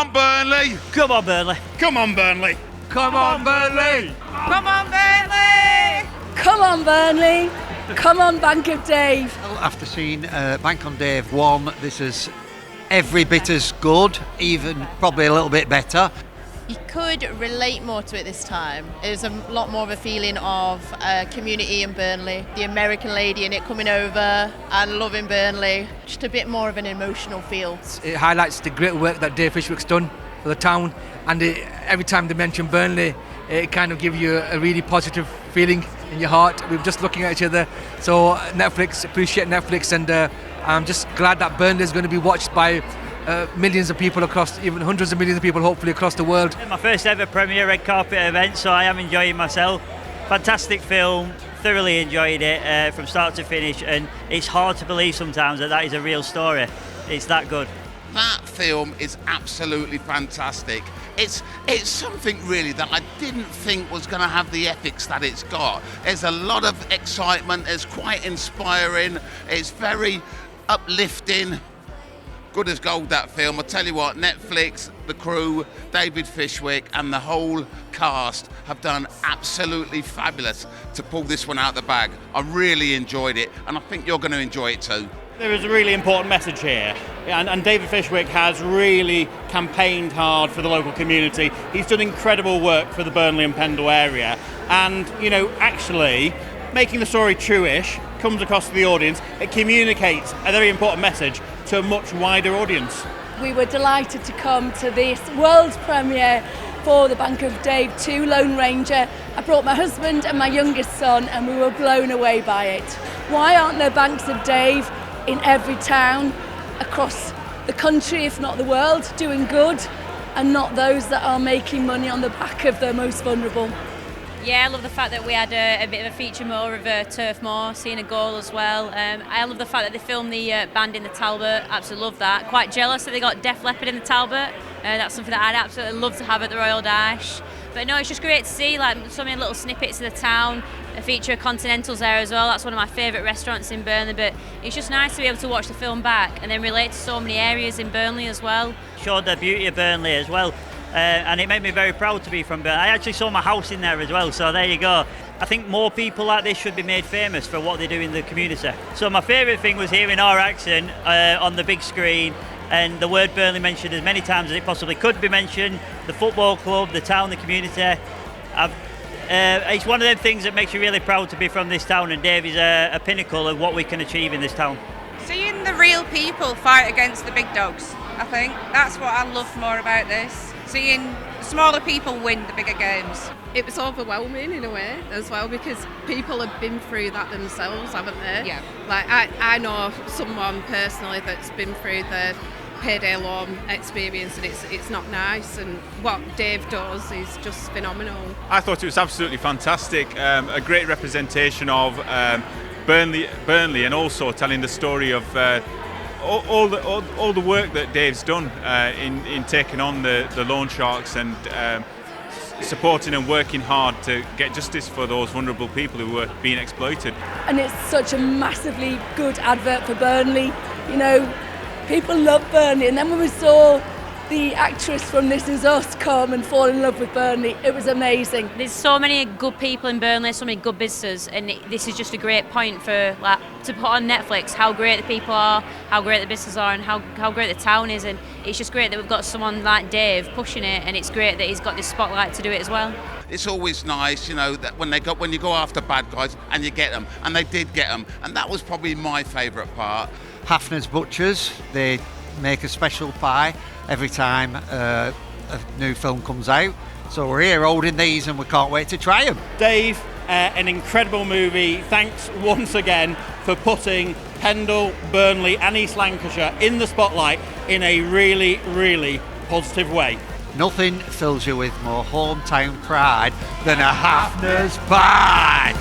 on, Burnley! Come on, Burnley. Come on, Burnley! Come on, Burnley! Come on, Burnley! Come on, Burnley! Come on, Bank of Dave! After seeing Bank on Dave 1, this is every bit as good, even probably a little bit better. You could relate more to it this time. There's a lot more of a feeling of community in Burnley. The American lady in it coming over and loving Burnley. Just a bit more of an emotional feel. It highlights the great work that Dave Fishwick's done for the town, and every time they mention Burnley, it kind of gives you a really positive feeling in your heart. We're just looking at each other. So Netflix, appreciate Netflix, and I'm just glad that Burnley is going to be watched by millions of people across, even hundreds of millions of people hopefully across the world. My first ever premiere red carpet event, so I am enjoying myself. Fantastic film, thoroughly enjoyed it from start to finish, and it's hard to believe sometimes that is a real story. It's that good. That film is absolutely fantastic. It's something really that I didn't think was going to have the ethics that it's got. There's a lot of excitement, it's quite inspiring, it's very uplifting. Good as gold, that film. I tell you what, Netflix, the crew, David Fishwick and the whole cast have done absolutely fabulous to pull this one out the bag. I really enjoyed it, and I think you're going to enjoy it too. There is a really important message here, and David Fishwick has really campaigned hard for the local community. He's done incredible work for the Burnley and Pendle area, and actually making the story true-ish comes across to the audience. It communicates a very important message to a much wider audience. We were delighted to come to this world premiere for the Bank of Dave 2 Lone Ranger. I brought my husband and my youngest son, and we were blown away by it. Why aren't there Banks of Dave in every town across the country, if not the world, doing good, and not those that are making money on the back of the most vulnerable? Yeah, I love the fact that we had a bit of a feature more of a turf moor, seeing a goal as well. I love the fact that they filmed the band in the Talbot, absolutely love that. Quite jealous that they got Def Leppard in the Talbot. That's something that I'd absolutely love to have at the Royal Dash. But no, it's just great to see so many little snippets of the town. A feature of Continentals there as well. That's one of my favourite restaurants in Burnley, but it's just nice to be able to watch the film back and then relate to so many areas in Burnley as well. Showed the beauty of Burnley as well. And it made me very proud to be from Burnley. I actually saw my house in there as well, so there you go. I think more people like this should be made famous for what they do in the community. So my favourite thing was hearing our accent on the big screen, and the word Burnley mentioned as many times as it possibly could be mentioned. The football club, the town, the community. It's one of them things that makes you really proud to be from this town, and Dave is a pinnacle of what we can achieve in this town. Seeing the real people fight against the big dogs, I think that's what I love more about this. Seeing smaller people win the bigger games. It was overwhelming in a way as well, because people have been through that themselves, haven't they? Yeah. Like I know someone personally that's been through the payday loan experience, and it's not nice, and what Dave does is just phenomenal. I thought it was absolutely fantastic, a great representation of Burnley, and also telling the story of all the work that Dave's done in taking on the loan sharks and supporting and working hard to get justice for those vulnerable people who were being exploited. And it's such a massively good advert for Burnley. People love Burnley, and then when we saw the actress from This Is Us come and fall in love with Burnley, it was amazing. There's so many good people in Burnley, so many good businesses, and this is just a great point for to put on Netflix how great the people are, how great the businesses are, and how great the town is. And it's just great that we've got someone like Dave pushing it, and it's great that he's got this spotlight to do it as well. It's always nice, that when you go after bad guys and you get them, and they did get them, and that was probably my favourite part. Hafner's Butchers, they make a special pie every time a new film comes out. So we're here holding these, and we can't wait to try them. Dave, an incredible movie. Thanks once again for putting Pendle, Burnley and East Lancashire in the spotlight in a really, really positive way. Nothing fills you with more hometown pride than a Hafner's pie.